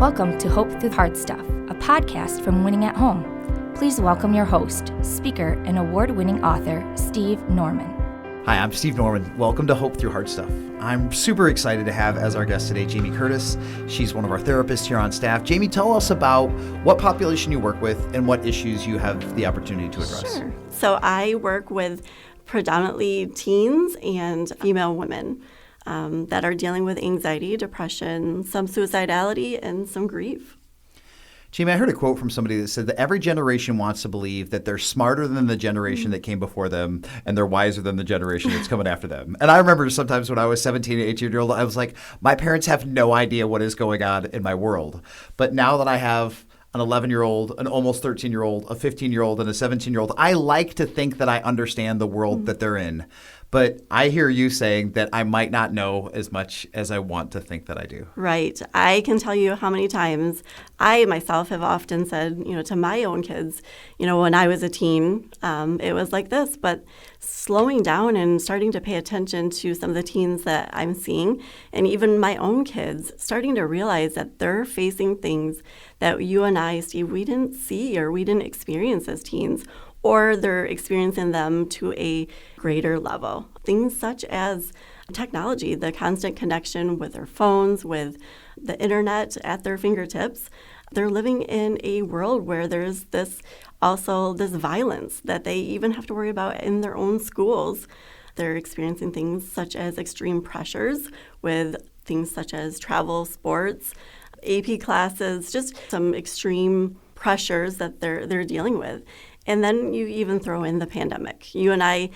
Welcome to Hope Through Hard Stuff, a podcast from Winning at Home. Please welcome your host, speaker, and award-winning author, Steve Norman. Hi, I'm Steve Norman. Welcome to Hope Through Hard Stuff. I'm super excited to have as our guest today, Jamie Curtis. She's one of our therapists here on staff. Jamie, tell us about what population you work with and what issues you have the opportunity to address. Sure. So I work with predominantly teens and female women that are dealing with anxiety, depression, some suicidality, and some grief. Jamie, I heard a quote from somebody that said that every generation wants to believe that they're smarter than the generation that came before them and they're wiser than the generation that's coming after them. And I remember sometimes when I was 17, 18-year-old, I was like, my parents have no idea what is going on in my world. But now that I have an 11-year-old, an almost 13-year-old, a 15-year-old, and a 17-year-old, I like to think that I understand the world that they're in. But I hear you saying that I might not know as much as I want to think that I do. Right. I can tell you how many times I myself have often said, to my own kids, when I was a teen, it was like this. But slowing down and starting to pay attention to some of the teens that I'm seeing, and even my own kids, starting to realize that they're facing things that you and I, Steve, we didn't see or we didn't experience as teens, or they're experiencing them to a greater level. Things such as technology, the constant connection with their phones, with the internet at their fingertips. They're living in a world where there's this violence that they even have to worry about in their own schools. They're experiencing things such as extreme pressures with things such as travel, sports, AP classes, just some extreme pressures that they're dealing with. And then you even throw in the pandemic. You and I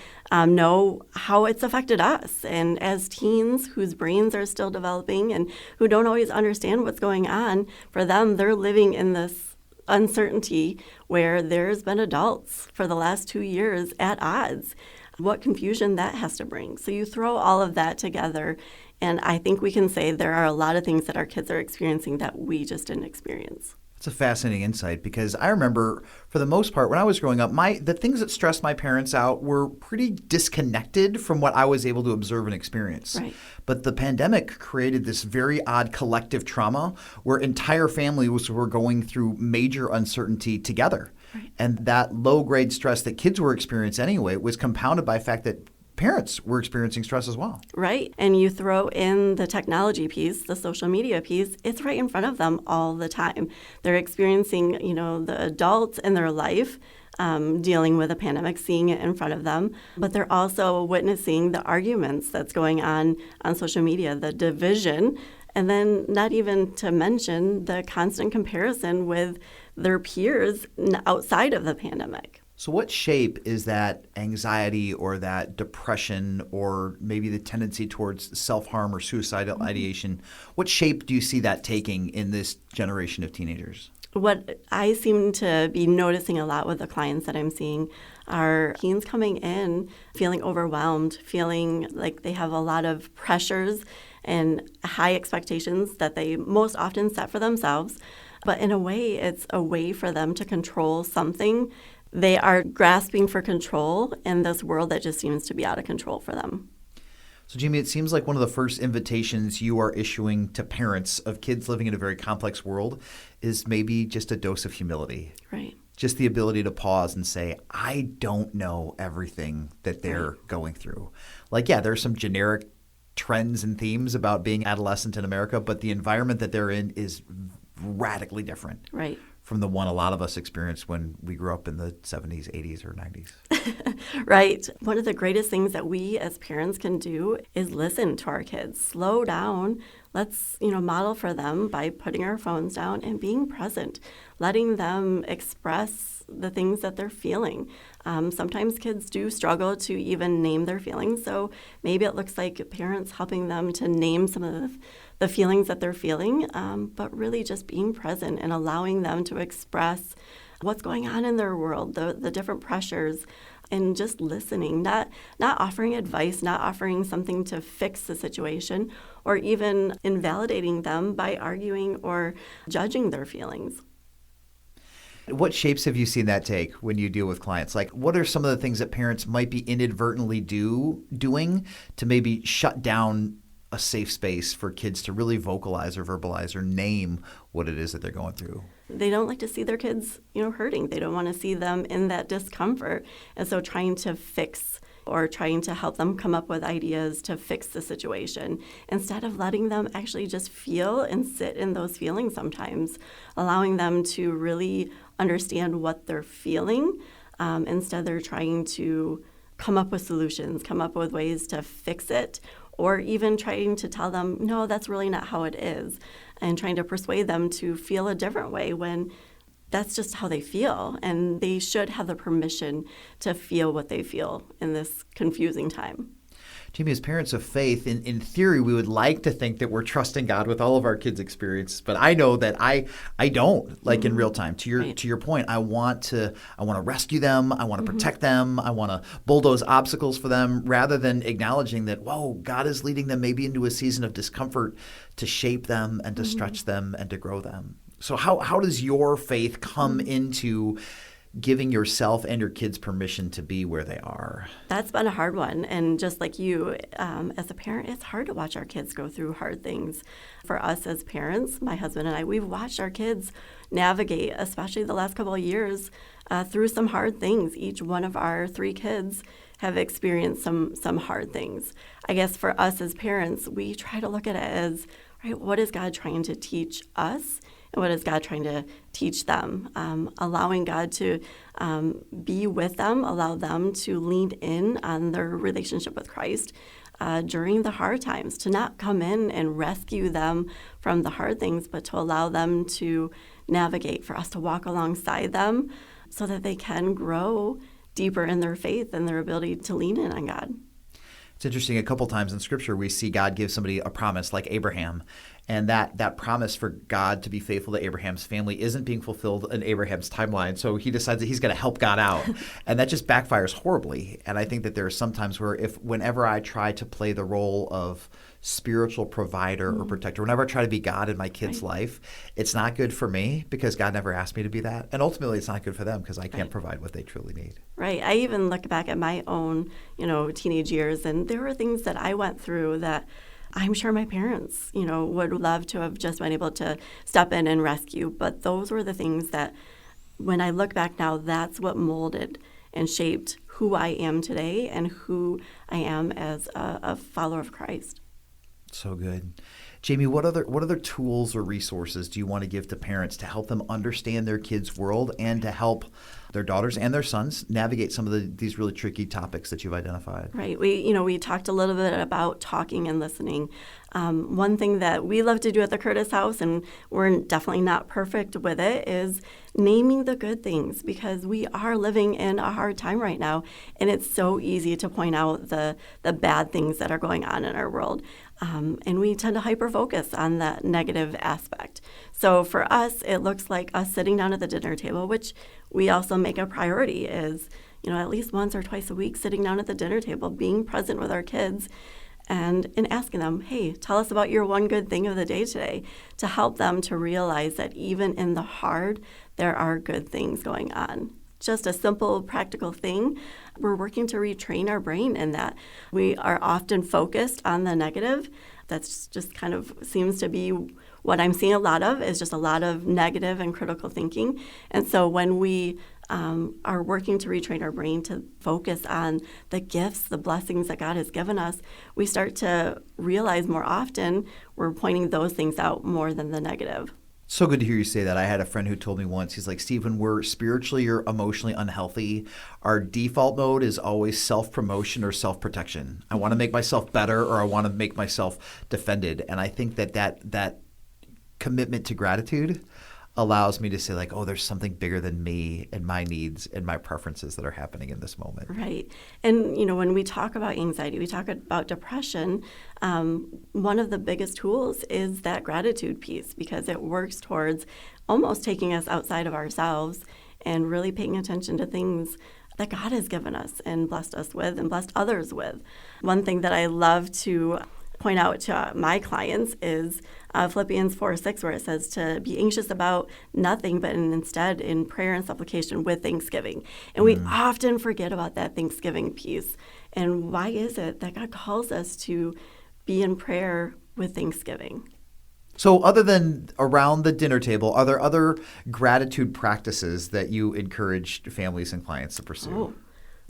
know how it's affected us. And as teens whose brains are still developing and who don't always understand what's going on, for them, they're living in this uncertainty where there's been adults for the last 2 years at odds. What confusion that has to bring. So you throw all of that together, and I think we can say there are a lot of things that our kids are experiencing that we just didn't experience. It's a fascinating insight because I remember, for the most part, when I was growing up, the things that stressed my parents out were pretty disconnected from what I was able to observe and experience. Right. But the pandemic created this very odd collective trauma where entire families were going through major uncertainty together. Right. And that low-grade stress that kids were experiencing anyway was compounded by the fact that parents were experiencing stress as well. Right. And you throw in the technology piece, the social media piece, it's right in front of them all the time. They're experiencing, the adults in their life dealing with a pandemic, seeing it in front of them. But they're also witnessing the arguments that's going on social media, the division, and then not even to mention the constant comparison with their peers outside of the pandemic. So what shape is that anxiety or that depression or maybe the tendency towards self-harm or suicidal ideation, what shape do you see that taking in this generation of teenagers? What I seem to be noticing a lot with the clients that I'm seeing are teens coming in feeling overwhelmed, feeling like they have a lot of pressures and high expectations that they most often set for themselves. But in a way, it's a way for them to control something. They are grasping for control in this world that just seems to be out of control for them. So, Jamie, it seems like one of the first invitations you are issuing to parents of kids living in a very complex world is maybe just a dose of humility. Right. Just the ability to pause and say, I don't know everything that they're going through. Like, yeah, there are some generic trends and themes about being adolescent in America, but the environment that they're in is radically different. Right. From the one a lot of us experienced when we grew up in the 70s, 80s, or 90s. Right. One of the greatest things that we as parents can do is listen to our kids. Slow down. Let's, model for them by putting our phones down and being present, letting them express the things that they're feeling. Sometimes kids do struggle to even name their feelings, so maybe it looks like parents helping them to name some of the feelings that they're feeling, but really just being present and allowing them to express what's going on in their world, the different pressures, and just listening, not offering advice, not offering something to fix the situation, or even invalidating them by arguing or judging their feelings. What shapes have you seen that take when you deal with clients? Like, what are some of the things that parents might be inadvertently doing to maybe shut down a safe space for kids to really vocalize or verbalize or name what it is that they're going through? They don't like to see their kids, hurting. They don't want to see them in that discomfort. And so trying to fix or trying to help them come up with ideas to fix the situation instead of letting them actually just feel and sit in those feelings sometimes, allowing them to really understand what they're feeling. Instead, they're trying to come up with solutions, come up with ways to fix it, or even trying to tell them, no, that's really not how it is, and trying to persuade them to feel a different way when that's just how they feel, and they should have the permission to feel what they feel in this confusing time. Jamie, as parents of faith, in theory, we would like to think that we're trusting God with all of our kids' experiences, but I know that I don't, in real time. To your point, I want to rescue them, I want to protect them, I want to bulldoze obstacles for them, rather than acknowledging that, whoa, God is leading them maybe into a season of discomfort to shape them and to stretch them and to grow them. So how does your faith come into giving yourself and your kids permission to be where they are? That's been a hard one. And just like you, as a parent, it's hard to watch our kids go through hard things. For us as parents, my husband and I, we've watched our kids navigate, especially the last couple of years, through some hard things. Each one of our 3 kids have experienced some hard things. I guess for us as parents, we try to look at it as, right, what is God trying to teach us? And what is God trying to teach them? Allowing God to be with them, allow them to lean in on their relationship with Christ during the hard times, to not come in and rescue them from the hard things, but to allow them to navigate, for us to walk alongside them so that they can grow deeper in their faith and their ability to lean in on God. It's interesting, a couple times in Scripture we see God give somebody a promise like Abraham, and that promise for God to be faithful to Abraham's family isn't being fulfilled in Abraham's timeline, so he decides that he's going to help God out, and that just backfires horribly. And I think that there are some times where whenever I try to play the role of spiritual provider or protector, whenever I try to be God in my kid's life, it's not good for me because God never asked me to be that, and ultimately it's not good for them because I can't provide what they truly need. Right. I even look back at my own, teenage years, and there were things that I went through that I'm sure my parents, would love to have just been able to step in and rescue. But those were the things that, when I look back now, that's what molded and shaped who I am today and who I am as a follower of Christ. So good. Jamie, what other tools or resources do you want to give to parents to help them understand their kids' world and to help their daughters and their sons navigate some of these really tricky topics that you've identified? Right. We talked a little bit about talking and listening. One thing that we love to do at the Curtis House, and we're definitely not perfect with it, is naming the good things, because we are living in a hard time right now, and it's so easy to point out the bad things that are going on in our world. And we tend to hyper-focus on that negative aspect. So for us, it looks like us sitting down at the dinner table, which we also make a priority, is at least once or twice a week sitting down at the dinner table, being present with our kids, and asking them, hey, tell us about your one good thing of the day today, to help them to realize that even in the hard, there are good things going on. Just a simple, practical thing. We're working to retrain our brain in that. We are often focused on the negative. That's just kind of seems to be what I'm seeing a lot of, is just a lot of negative and critical thinking. And so when we are working to retrain our brain to focus on the gifts, the blessings that God has given us, we start to realize more often we're pointing those things out more than the negative. So good to hear you say that. I had a friend who told me once, he's like, Steve, when we're spiritually or emotionally unhealthy, our default mode is always self-promotion or self-protection. I want to make myself better, or I want to make myself defended. And I think that commitment to gratitude allows me to say, like, oh, there's something bigger than me and my needs and my preferences that are happening in this moment. Right. And, when we talk about anxiety, we talk about depression, one of the biggest tools is that gratitude piece, because it works towards almost taking us outside of ourselves and really paying attention to things that God has given us and blessed us with and blessed others with. One thing that I love to point out to my clients is Philippians 4:6, where it says to be anxious about nothing, but instead in prayer and supplication with thanksgiving. And we often forget about that Thanksgiving piece. And why is it that God calls us to be in prayer with thanksgiving. So other than around the dinner table, are there other gratitude practices that you encourage families and clients to pursue? Oh,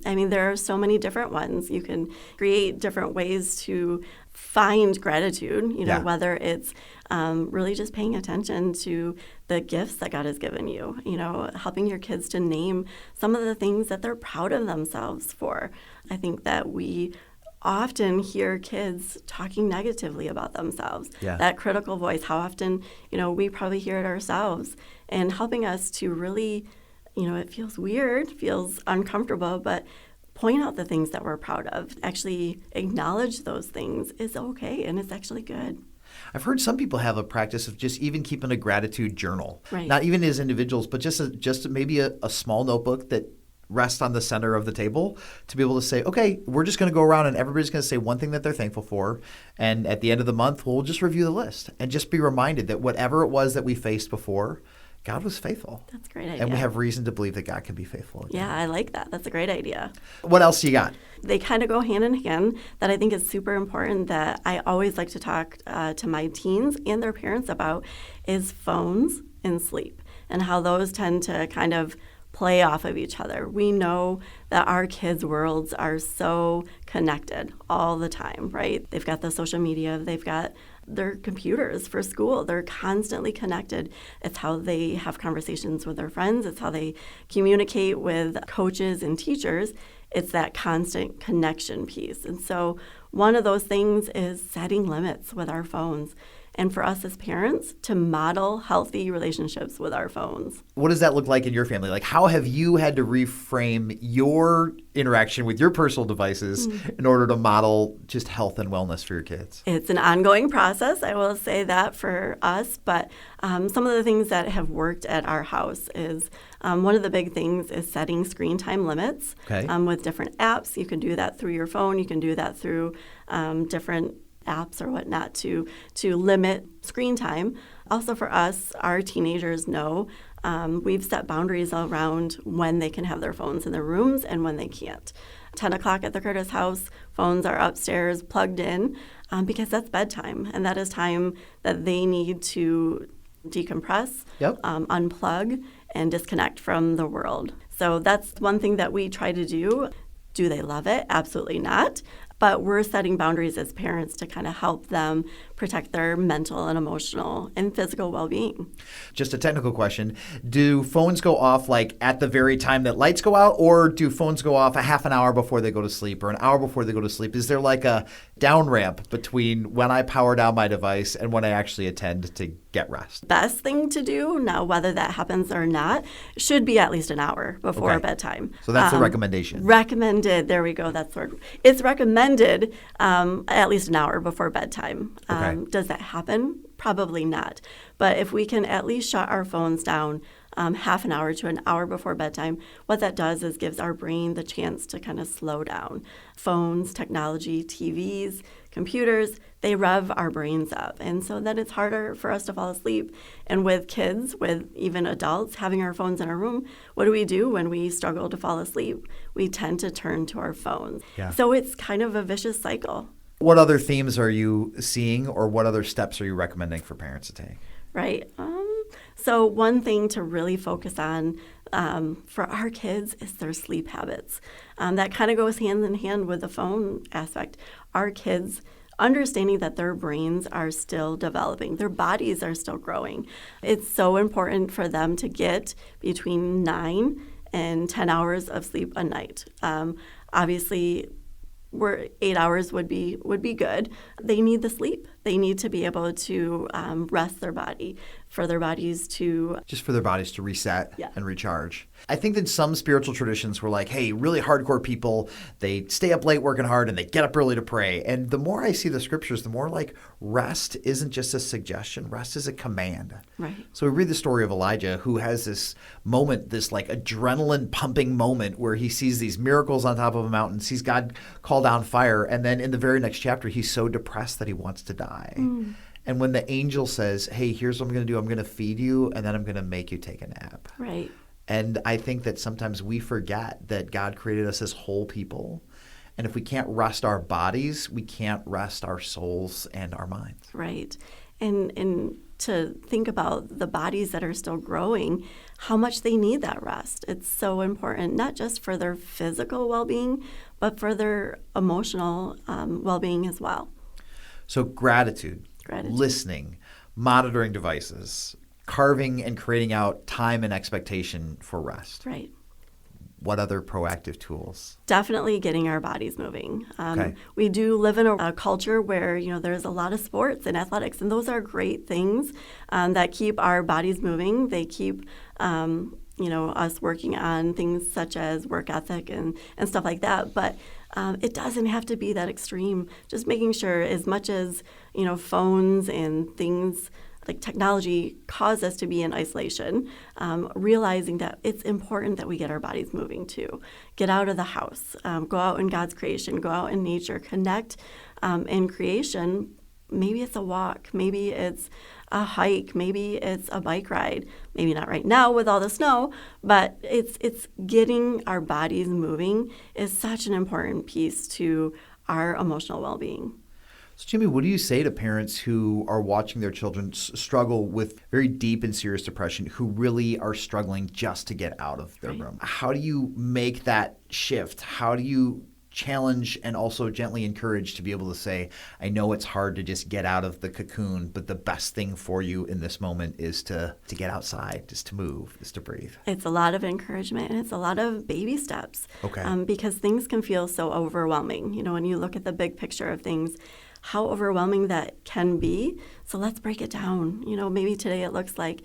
I mean, there are so many different ones. You can create different ways to find gratitude, whether it's really just paying attention to the gifts that God has given you, helping your kids to name some of the things that they're proud of themselves for. I think that we often hear kids talking negatively about themselves. Yeah. That critical voice, how often, we probably hear it ourselves, and helping us to really, it feels weird, feels uncomfortable, but point out the things that we're proud of. Actually acknowledge those things is okay, and it's actually good. I've heard some people have a practice of just even keeping a gratitude journal. Right. Not even as individuals, but just maybe a small notebook that rests on the center of the table to be able to say, okay, we're just going to go around and everybody's going to say one thing that they're thankful for. And at the end of the month, we'll just review the list and just be reminded that whatever it was that we faced before, God was faithful. That's a great idea. And we have reason to believe that God can be faithful again. Yeah, I like that. That's a great idea. What else you got? They kind of go hand in hand that I think is super important that I always like to talk to my teens and their parents about is phones and sleep and how those tend to kind of play off of each other. We know that our kids' worlds are so connected all the time, right? They've got the social media, they've got their computers for school. They're constantly connected. It's how they have conversations with their friends. It's how they communicate with coaches and teachers. It's that constant connection piece. And so one of those things is setting limits with our phones. And for us as parents to model healthy relationships with our phones. What does that look like in your family? Like, how have you had to reframe your interaction with your personal devices in order to model just health and wellness for your kids? It's an ongoing process, I will say that for us. But some of the things that have worked at our house is one of the big things is setting screen time limits with different apps. You can do that through your phone. You can do that through different apps or whatnot to limit screen time. Also for us, our teenagers know we've set boundaries around when they can have their phones in their rooms and when they can't. 10 o'clock at the Curtis house, phones are upstairs plugged in because that's bedtime, and that is time that they need to decompress, unplug, and disconnect from the world. So that's one thing that we try to do. Do they love it? Absolutely not. But we're setting boundaries as parents to kind of help them protect their mental and emotional and physical well-being. Just a technical question. Do phones go off like at the very time that lights go out, or do phones go off a half an hour before they go to sleep or an hour before they go to sleep? Is there like a down ramp between when I power down my device and when I actually attend to get rest? Best thing to do, now whether that happens or not, should be at least an hour before bedtime. So that's the recommendation. Recommended. There we go. That's the word. It's recommended at least an hour before bedtime. Does that happen? Probably not. But if we can at least shut our phones down half an hour to an hour before bedtime, what that does is gives our brain the chance to kind of slow down. Phones, technology, TVs, computers, they rev our brains up. And so then it's harder for us to fall asleep. And with kids, with even adults, having our phones in our room, what do we do when we struggle to fall asleep? We tend to turn to our phones. Yeah. So it's kind of a vicious cycle. What other themes are you seeing, or what other steps are you recommending for parents to take? Right. So one thing to really focus on for our kids is their sleep habits. That kind of goes hand in hand with the phone aspect. Our kids understanding that their brains are still developing, their bodies are still growing. It's so important for them to get between 9 and 10 hours of sleep a night. Obviously, 8 hours would be good. They need the sleep. They need to be able to rest their body, for their bodies to... Just for their bodies to reset and recharge. I think that some spiritual traditions were like, hey, really hardcore people, they stay up late working hard and they get up early to pray. And the more I see the scriptures, the more like rest isn't just a suggestion, rest is a command. Right. So we read the story of Elijah, who has this moment, this like adrenaline pumping moment where he sees these miracles on top of a mountain, sees God call down fire. And then in the very next chapter, he's so depressed that he wants to die. And when the angel says, hey, here's what I'm going to do. I'm going to feed you, and then I'm going to make you take a nap. Right. And I think that sometimes we forget that God created us as whole people And if we can't rest our bodies, we can't rest our souls and our minds. Right. And to think about the bodies that are still growing, how much they need that rest. It's so important, not just for their physical well-being, but for their emotional well-being as well. So gratitude, listening, monitoring devices, carving and creating out time and expectation for rest. Right. What other proactive tools? Definitely getting our bodies moving. Okay. We do live in a culture where, there's a lot of sports and athletics, and those are great things that keep our bodies moving. They keep, us working on things such as work ethic and stuff like that. But it doesn't have to be that extreme. Just making sure, as much as, phones and things like technology cause us to be in isolation, realizing that it's important that we get our bodies moving too. Get out of the house, go out in God's creation, go out in nature, connect in creation. Maybe it's a walk, maybe it's a hike, maybe it's a bike ride, maybe not right now with all the snow, but it's getting our bodies moving is such an important piece to our emotional well-being. So, Jimmy, what do you say to parents who are watching their children struggle with very deep and serious depression, who really are struggling just to get out of their room? How do you make that shift? How do you challenge and also gently encourage to be able to say, I know it's hard to just get out of the cocoon, but the best thing for you in this moment is to get outside, just to move, just to breathe? It's a lot of encouragement, and it's a lot of baby steps. Okay. Because things can feel so overwhelming. When you look at the big picture of things, how overwhelming that can be. So let's break it down. Maybe today it looks like,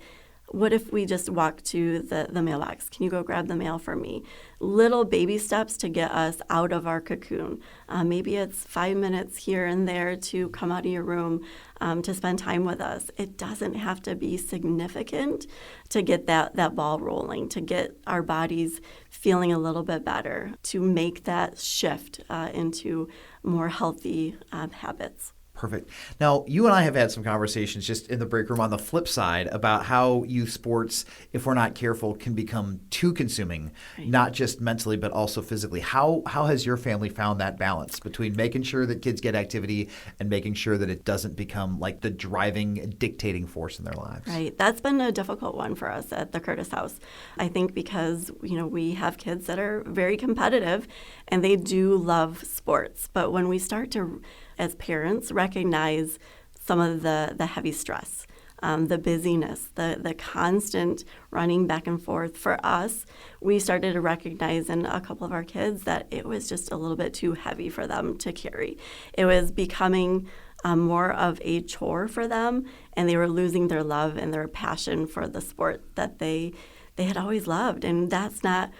what if we just walk to the mailbox? Can you go grab the mail for me? Little baby steps to get us out of our cocoon. Maybe it's 5 minutes here and there to come out of your room to spend time with us. It doesn't have to be significant to get that ball rolling, to get our bodies feeling a little bit better, to make that shift into more healthy habits. Perfect. Now, you and I have had some conversations just in the break room on the flip side about how youth sports, if we're not careful, can become too consuming, not just mentally, but also physically. How has your family found that balance between making sure that kids get activity and making sure that it doesn't become like the driving, dictating force in their lives? Right. That's been a difficult one for us at the Curtis House. I think because, we have kids that are very competitive and they do love sports. But when we start to, as parents, recognize some of the heavy stress, the busyness, the constant running back and forth. For us, we started to recognize in a couple of our kids that it was just a little bit too heavy for them to carry. It was becoming more of a chore for them, and they were losing their love and their passion for the sport that they had always loved. And that's not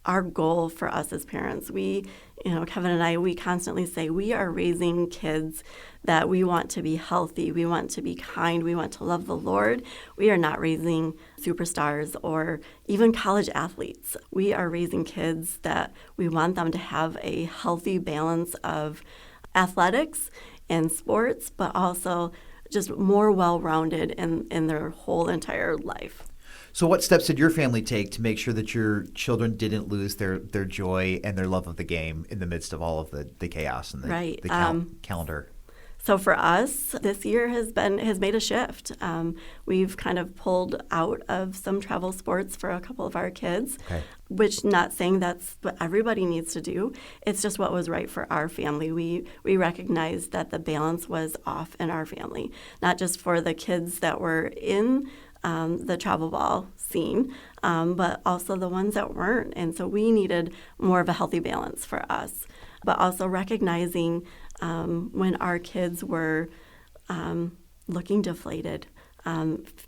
our goal for us as parents. We, Kevin and I, we constantly say we are raising kids that we want to be healthy, we want to be kind, we want to love the Lord. We are not raising superstars or even college athletes. We are raising kids that we want them to have a healthy balance of athletics and sports, but also just more well-rounded in their whole entire life. So what steps did your family take to make sure that your children didn't lose their joy and their love of the game in the midst of all of the chaos and the calendar? So for us, this year has made a shift. We've kind of pulled out of some travel sports for a couple of our kids, which not saying that's what everybody needs to do. It's just what was right for our family. We recognized that the balance was off in our family, not just for the kids that were in the travel ball scene, but also the ones that weren't. And so we needed more of a healthy balance for us, but also recognizing when our kids were looking deflated,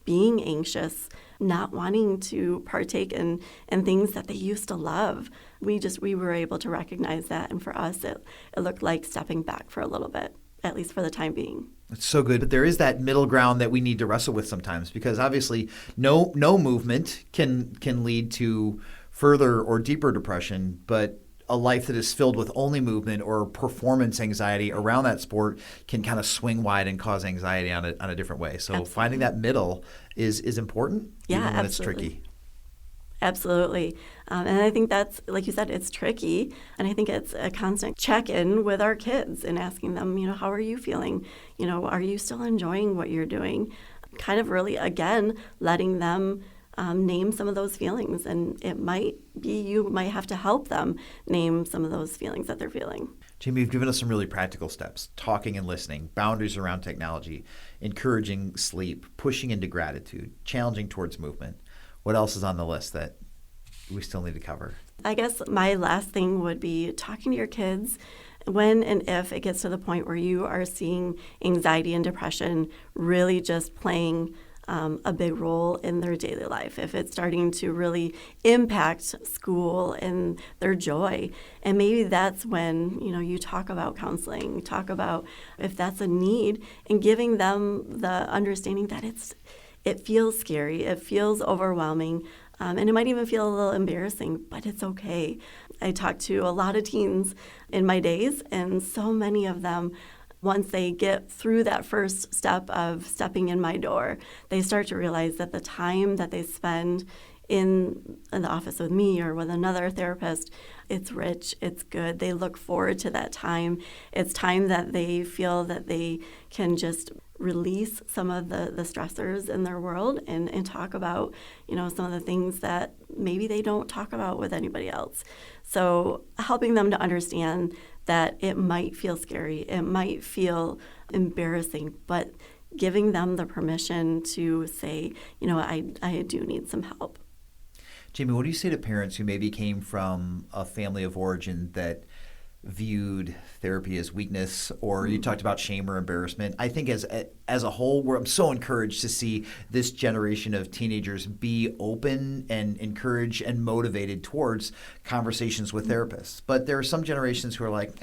being anxious, not wanting to partake in things that they used to love. We were able to recognize that, and for us it looked like stepping back for a little bit, at least for the time being. It's so good. But there is that middle ground that we need to wrestle with sometimes, because obviously no movement can lead to further or deeper depression, but a life that is filled with only movement or performance anxiety around that sport can kind of swing wide and cause anxiety on a different way. So Finding that middle is important, even when it's tricky. Absolutely. And I think that's, like you said, it's tricky. And I think it's a constant check-in with our kids and asking them, how are you feeling? Are you still enjoying what you're doing? Kind of really, again, letting them name some of those feelings. And it might be you might have to help them name some of those feelings that they're feeling. Jamie, you've given us some really practical steps: talking and listening, boundaries around technology, encouraging sleep, pushing into gratitude, challenging towards movement. What else is on the list that we still need to cover? I guess my last thing would be talking to your kids when and if it gets to the point where you are seeing anxiety and depression really just playing a big role in their daily life, if it's starting to really impact school and their joy. And maybe that's when, you talk about counseling, talk about if that's a need, and giving them the understanding that it feels scary, it feels overwhelming, and it might even feel a little embarrassing, but it's okay. I talked to a lot of teens in my days, and so many of them, once they get through that first step of stepping in my door, they start to realize that the time that they spend in the office with me or with another therapist, it's rich, it's good. They look forward to that time. It's time that they feel that they can just release some of the stressors in their world and talk about, some of the things that maybe they don't talk about with anybody else. So helping them to understand that it might feel scary, it might feel embarrassing, but giving them the permission to say, I do need some help. Jamie, what do you say to parents who maybe came from a family of origin that viewed therapy as weakness, or you talked about shame or embarrassment? I think as a whole, I'm so encouraged to see this generation of teenagers be open and encouraged and motivated towards conversations with therapists. But there are some generations who are like,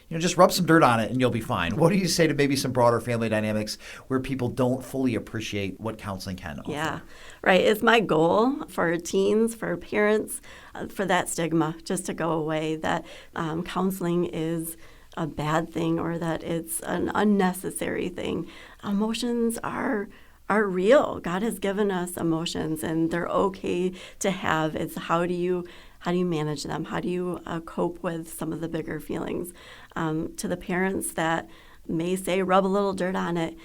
just rub some dirt on it and you'll be fine. What do you say to maybe some broader family dynamics where people don't fully appreciate what counseling can offer? Yeah, right. It's my goal for teens, for parents, for that stigma just to go away, that counseling is a bad thing or that it's an unnecessary thing. Emotions are real. God has given us emotions, and they're okay to have. It's how do you manage them? How do you cope with some of the bigger feelings? To the parents that may say rub a little dirt on it,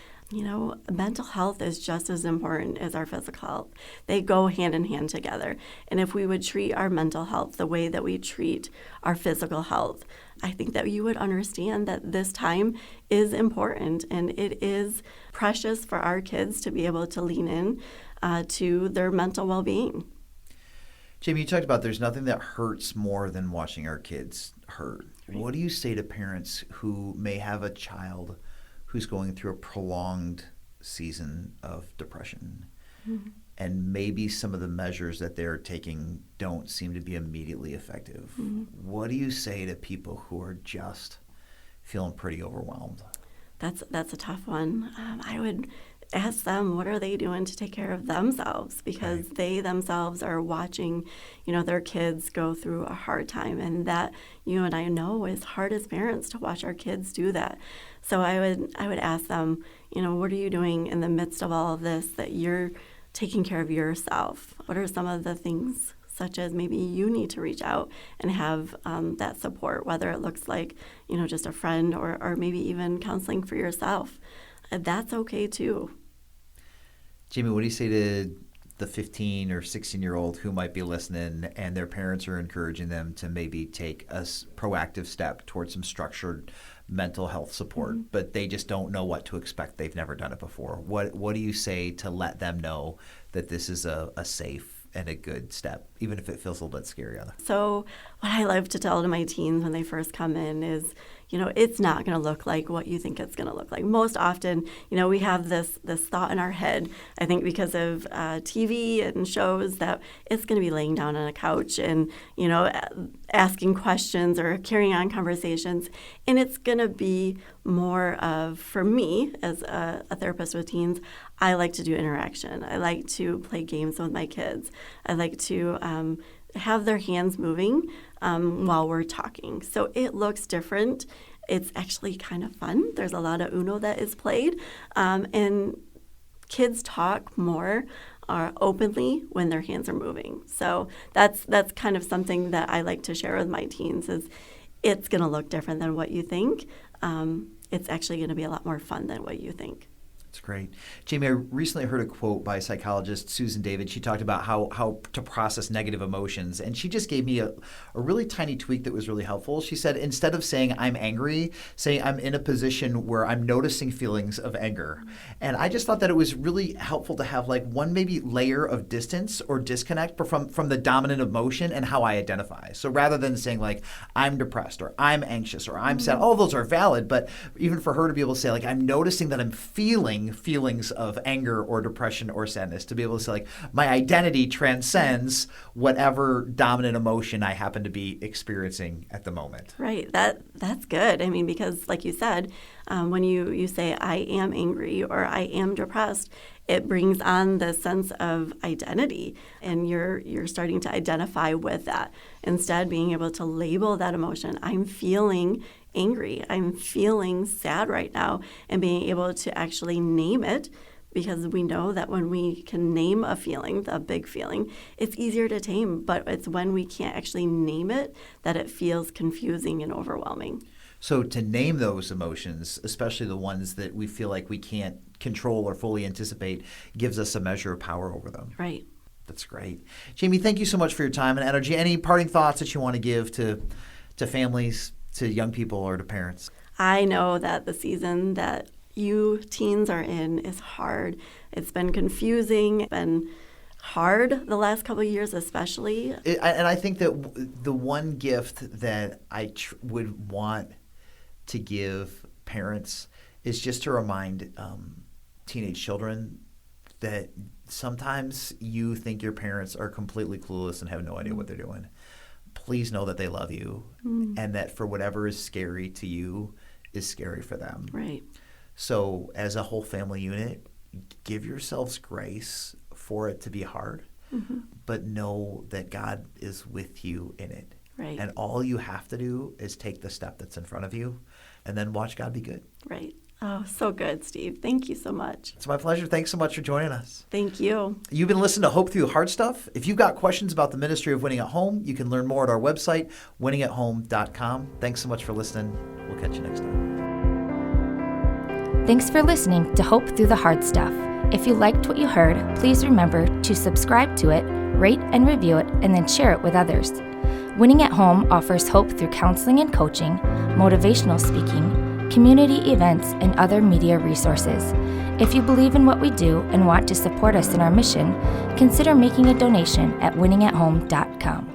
mental health is just as important as our physical health. They go hand in hand together. And if we would treat our mental health the way that we treat our physical health, I think that you would understand that this time is important and it is precious for our kids to be able to lean in to their mental well-being. Jamie, you talked about there's nothing that hurts more than watching our kids hurt. Right. What do you say to parents who may have a child who's going through a prolonged season of depression, and maybe some of the measures that they're taking don't seem to be immediately effective? What do you say to people who are just feeling pretty overwhelmed? That's a tough one. I would ask them, what are they doing to take care of themselves? Because they themselves are watching, their kids go through a hard time, and that you and I know is hard as parents to watch our kids do that. So I would ask them, what are you doing in the midst of all of this that you're taking care of yourself? What are some of the things, such as maybe you need to reach out and have that support, whether it looks like, just a friend or maybe even counseling for yourself. That's okay too. Jamie, what do you say to the 15 or 16-year-old who might be listening and their parents are encouraging them to maybe take a proactive step towards some structured mental health support, but they just don't know what to expect? They've never done it before. What do you say to let them know that this is a safe and a good step, even if it feels a little bit scary on them? So what I love to tell to my teens when they first come in is, it's not going to look like what you think it's going to look like. Most often, we have this thought in our head, I think because of TV and shows, that it's going to be laying down on a couch and, asking questions or carrying on conversations. And it's going to be more of, for me, as a therapist with teens, I like to do interaction. I like to play games with my kids. I like to have their hands moving while we're talking. So it looks different. It's actually kind of fun. There's a lot of Uno that is played. And kids talk more openly when their hands are moving. So that's kind of something that I like to share with my teens is it's going to look different than what you think. It's actually going to be a lot more fun than what you think. That's great. Jamie, I recently heard a quote by psychologist Susan David. She talked about how to process negative emotions, and she just gave me a really tiny tweak that was really helpful. She said, instead of saying I'm angry, say I'm in a position where I'm noticing feelings of anger. And I just thought that it was really helpful to have like one maybe layer of distance or disconnect from the dominant emotion and how I identify. So rather than saying like I'm depressed or I'm anxious or I'm sad, all those are valid, but even for her to be able to say like I'm noticing that I'm feeling feelings of anger or depression or sadness, to be able to say like my identity transcends whatever dominant emotion I happen to be experiencing at the moment. Right. That's good. I mean, because like you said, when you say I am angry or I am depressed, it brings on the sense of identity, and you're starting to identify with that. Instead, being able to label that emotion, I'm feeling angry, I'm feeling sad right now, and being able to actually name it, because we know that when we can name a feeling, a big feeling, it's easier to tame, but it's when we can't actually name it that it feels confusing and overwhelming. So to name those emotions, especially the ones that we feel like we can't control or fully anticipate, gives us a measure of power over them. Right. That's great. Jamie, thank you so much for your time and energy. Any parting thoughts that you want to give to families, to young people, or to parents? I know that the season that you teens are in is hard. It's been confusing, it's been hard the last couple of years especially. And I think that the one gift that I would want to give parents is just to remind teenage children that sometimes you think your parents are completely clueless and have no idea what they're doing. Please know that they love you and that for whatever is scary to you is scary for them. Right. So as a whole family unit, give yourselves grace for it to be hard, but know that God is with you in it. Right. And all you have to do is take the step that's in front of you and then watch God be good. Right. Oh, so good, Steve. Thank you so much. It's my pleasure. Thanks so much for joining us. Thank you. You've been listening to Hope Through Hard Stuff. If you've got questions about the ministry of Winning at Home, you can learn more at our website, winningathome.com. Thanks so much for listening. We'll catch you next time. Thanks for listening to Hope Through the Hard Stuff. If you liked what you heard, please remember to subscribe to it, rate and review it, and then share it with others. Winning at Home offers hope through counseling and coaching, motivational speaking, community events, and other media resources. If you believe in what we do and want to support us in our mission, consider making a donation at winningathome.com.